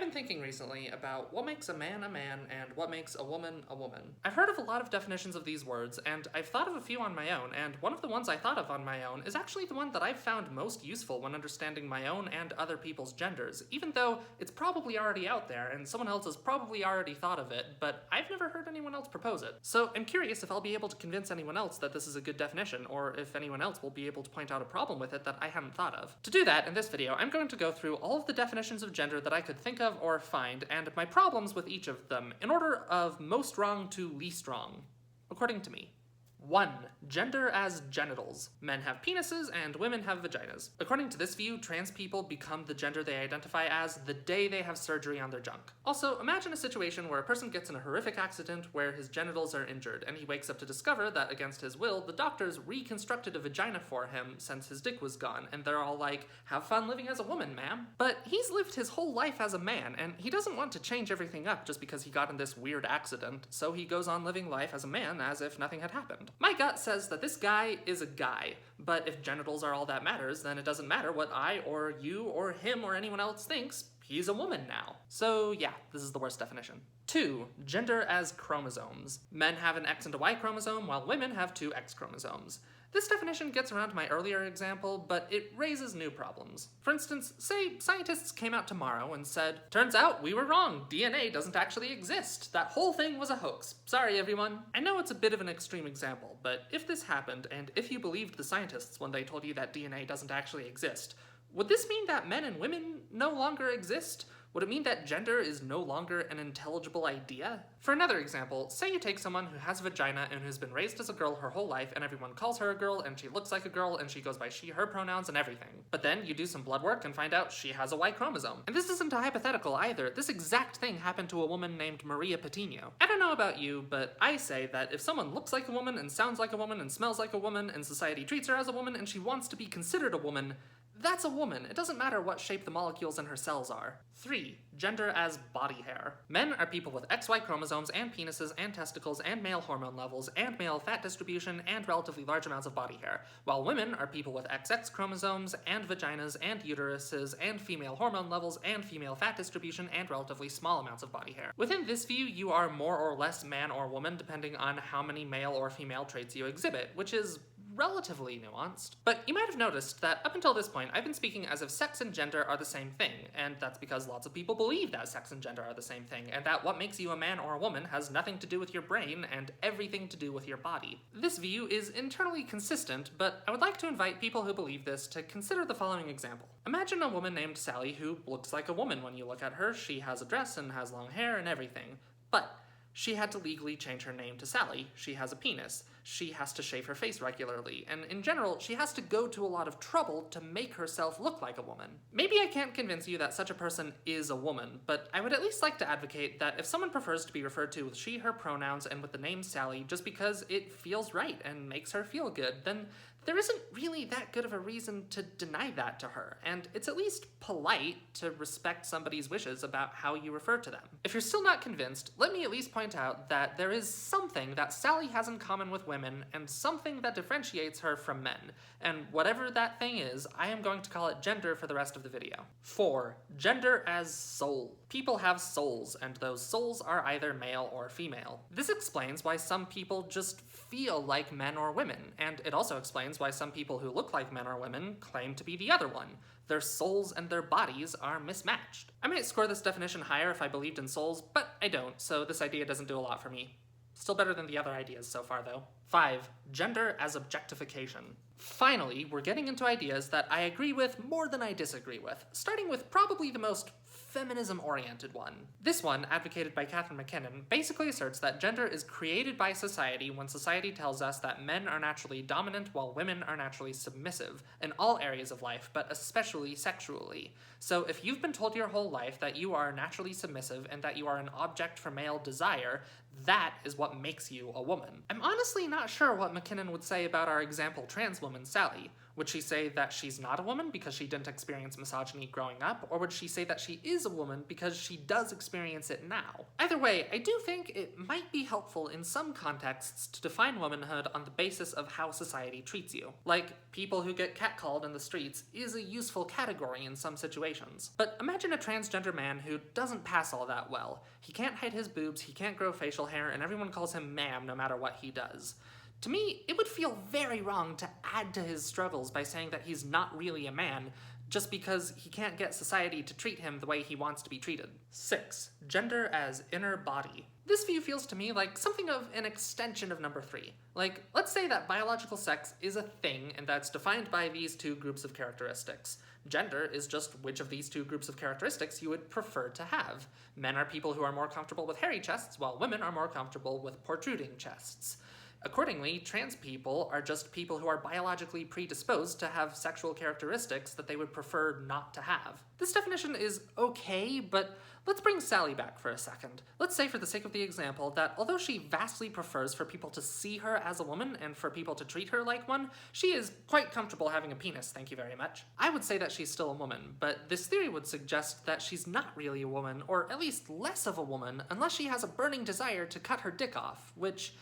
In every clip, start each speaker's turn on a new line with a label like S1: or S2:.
S1: been thinking recently about what makes a man and what makes a woman a woman. I've heard of a lot of definitions of these words, and I've thought of a few on my own, and one of the ones I thought of on my own is actually the one that I've found most useful when understanding my own and other people's genders, even though it's probably already out there and someone else has probably already thought of it, but I've never heard anyone else propose it. So I'm curious if I'll be able to convince anyone else that this is a good definition, or if anyone else will be able to point out a problem with it that I hadn't thought of. To do that, in this video, I'm going to go through all of the definitions of gender that I could think of or find, and my problems with each of them, in order of most wrong to least wrong, according to me. 1. Gender as genitals. Men have penises and women have vaginas. According to this view, trans people become the gender they identify as the day they have surgery on their junk. Also, imagine a situation where a person gets in a horrific accident where his genitals are injured, and he wakes up to discover that, against his will, the doctors reconstructed a vagina for him since his dick was gone, and they're all like, "Have fun living as a woman, ma'am." But he's lived his whole life as a man, and he doesn't want to change everything up just because he got in this weird accident, so he goes on living life as a man as if nothing had happened. My gut says that this guy is a guy, but if genitals are all that matters, then it doesn't matter what I or you or him or anyone else thinks. He's a woman now. So yeah, this is the worst definition. 2. Gender as chromosomes. Men have an X and a Y chromosome, while women have 2 X chromosomes. This definition gets around my earlier example, but it raises new problems. For instance, say scientists came out tomorrow and said, "Turns out we were wrong, DNA doesn't actually exist. That whole thing was a hoax. Sorry, everyone." I know it's a bit of an extreme example, but if this happened, and if you believed the scientists when they told you that DNA doesn't actually exist, would this mean that men and women no longer exist? Would it mean that gender is no longer an intelligible idea? For another example, say you take someone who has a vagina and who's been raised as a girl her whole life and everyone calls her a girl and she looks like a girl and she goes by she, her pronouns and everything. But then you do some blood work and find out she has a Y chromosome. And this isn't a hypothetical either. This exact thing happened to a woman named Maria Patino. I don't know about you, but I say that if someone looks like a woman and sounds like a woman and smells like a woman and society treats her as a woman and she wants to be considered a woman, that's a woman. It doesn't matter what shape the molecules in her cells are. 3. Gender as body hair. Men are people with XY chromosomes and penises and testicles and male hormone levels and male fat distribution and relatively large amounts of body hair, while women are people with XX chromosomes and vaginas and uteruses and female hormone levels and female fat distribution and relatively small amounts of body hair. Within this view, you are more or less man or woman depending on how many male or female traits you exhibit, which is relatively nuanced. But you might have noticed that up until this point, I've been speaking as if sex and gender are the same thing, and that's because lots of people believe that sex and gender are the same thing, and that what makes you a man or a woman has nothing to do with your brain and everything to do with your body. This view is internally consistent, but I would like to invite people who believe this to consider the following example. Imagine a woman named Sally who looks like a woman when you look at her. She has a dress and has long hair and everything, but she had to legally change her name to Sally. She has a penis. She has to shave her face regularly, and in general, she has to go to a lot of trouble to make herself look like a woman. Maybe I can't convince you that such a person is a woman, but I would at least like to advocate that if someone prefers to be referred to with she, her pronouns and with the name Sally just because it feels right and makes her feel good, then there isn't really that good of a reason to deny that to her, and it's at least polite to respect somebody's wishes about how you refer to them. If you're still not convinced, let me at least point out that there is something that Sally has in common with women and something that differentiates her from men, and whatever that thing is, I am going to call it gender for the rest of the video. 4. Gender as soul. People have souls, and those souls are either male or female. This explains why some people just feel like men or women, and it also explains why some people who look like men or women claim to be the other one. Their souls and their bodies are mismatched. I might score this definition higher if I believed in souls, but I don't, so this idea doesn't do a lot for me. Still better than the other ideas so far, though. 5. Gender as objectification. Finally, we're getting into ideas that I agree with more than I disagree with, starting with probably the most feminism-oriented one. This one, advocated by Catherine McKinnon, basically asserts that gender is created by society when society tells us that men are naturally dominant while women are naturally submissive in all areas of life, but especially sexually. So if you've been told your whole life that you are naturally submissive and that you are an object for male desire, that is what makes you a woman. I'm honestly not sure what McKinnon would say about our example trans woman, Sally. Would she say that she's not a woman because she didn't experience misogyny growing up, or would she say that she is a woman because she does experience it now? Either way, I do think it might be helpful in some contexts to define womanhood on the basis of how society treats you. Like, people who get catcalled in the streets is a useful category in some situations. But imagine a transgender man who doesn't pass all that well. He can't hide his boobs, he can't grow facial hair, and everyone calls him ma'am no matter what he does. To me, it would feel very wrong to add to his struggles by saying that he's not really a man just because he can't get society to treat him the way he wants to be treated. 6. Gender as inner body. This view feels to me like something of an extension of number 3. Like, let's say that biological sex is a thing and that's defined by these two groups of characteristics. Gender is just which of these two groups of characteristics you would prefer to have. Men are people who are more comfortable with hairy chests, while women are more comfortable with protruding chests. Accordingly, trans people are just people who are biologically predisposed to have sexual characteristics that they would prefer not to have. This definition is okay, but let's bring Sally back for a second. Let's say, for the sake of the example, that although she vastly prefers for people to see her as a woman and for people to treat her like one, she is quite comfortable having a penis, thank you very much. I would say that she's still a woman, but this theory would suggest that she's not really a woman, or at least less of a woman, unless she has a burning desire to cut her dick off, which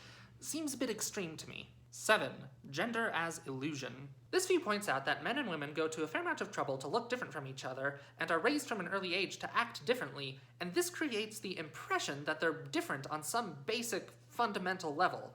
S1: seems a bit extreme to me. 7. Gender as illusion. This view points out that men and women go to a fair amount of trouble to look different from each other and are raised from an early age to act differently, and this creates the impression that they're different on some basic, fundamental level.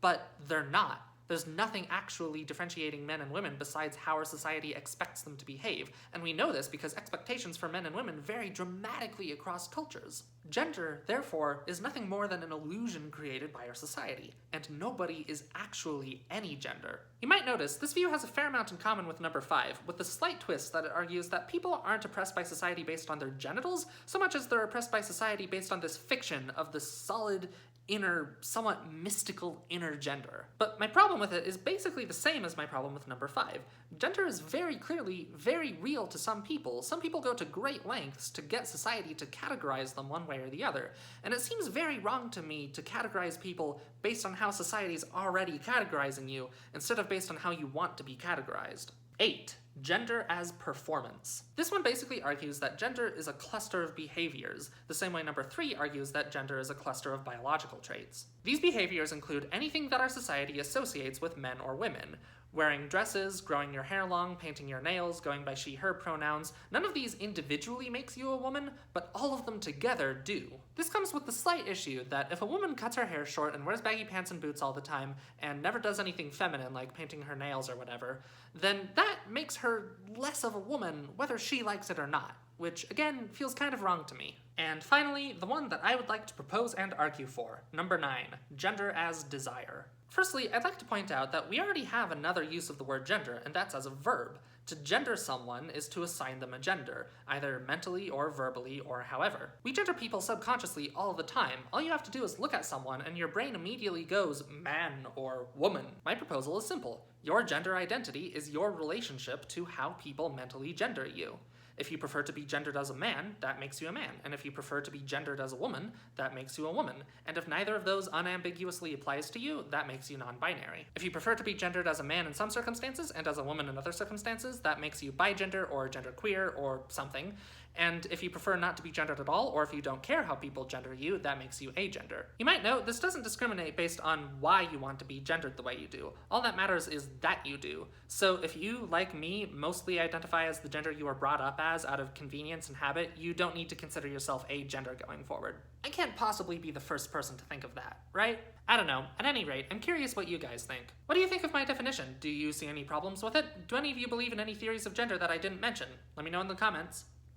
S1: But they're not. There's nothing actually differentiating men and women besides how our society expects them to behave, and we know this because expectations for men and women vary dramatically across cultures. Gender, therefore, is nothing more than an illusion created by our society, and nobody is actually any gender. You might notice this view has a fair amount in common with number 5, with the slight twist that it argues that people aren't oppressed by society based on their genitals, so much as they're oppressed by society based on this fiction of the solid, inner, somewhat mystical inner gender. But my problem with it is basically the same as my problem with number 5. Gender is very clearly very real to some people. Some people go to great lengths to get society to categorize them one way or the other, and it seems very wrong to me to categorize people based on how society's already categorizing you, instead of based on how you want to be categorized. 8. Gender as performance. This one basically argues that gender is a cluster of behaviors, the same way number 3 argues that gender is a cluster of biological traits. These behaviors include anything that our society associates with men or women. Wearing dresses, growing your hair long, painting your nails, going by she, her pronouns. None of these individually makes you a woman, but all of them together do. This comes with the slight issue that if a woman cuts her hair short and wears baggy pants and boots all the time, and never does anything feminine like painting her nails or whatever, then that makes her less of a woman whether she likes it or not, which again feels kind of wrong to me. And finally, the one that I would like to propose and argue for, number 9, gender as desire. Firstly, I'd like to point out that we already have another use of the word gender, and that's as a verb. To gender someone is to assign them a gender, either mentally or verbally or however. We gender people subconsciously all the time. All you have to do is look at someone and your brain immediately goes man or woman. My proposal is simple. Your gender identity is your relationship to how people mentally gender you. If you prefer to be gendered as a man, that makes you a man. And if you prefer to be gendered as a woman, that makes you a woman. And if neither of those unambiguously applies to you, that makes you non-binary. If you prefer to be gendered as a man in some circumstances and as a woman in other circumstances, that makes you bigender or genderqueer or something. And if you prefer not to be gendered at all, or if you don't care how people gender you, that makes you agender. You might note this doesn't discriminate based on why you want to be gendered the way you do. All that matters is that you do. So if you, like me, mostly identify as the gender you were brought up as out of convenience and habit, you don't need to consider yourself a gender going forward. I can't possibly be the first person to think of that, right? I don't know. At any rate, I'm curious what you guys think. What do you think of my definition? Do you see any problems with it? Do any of you believe in any theories of gender that I didn't mention? Let me know in the comments.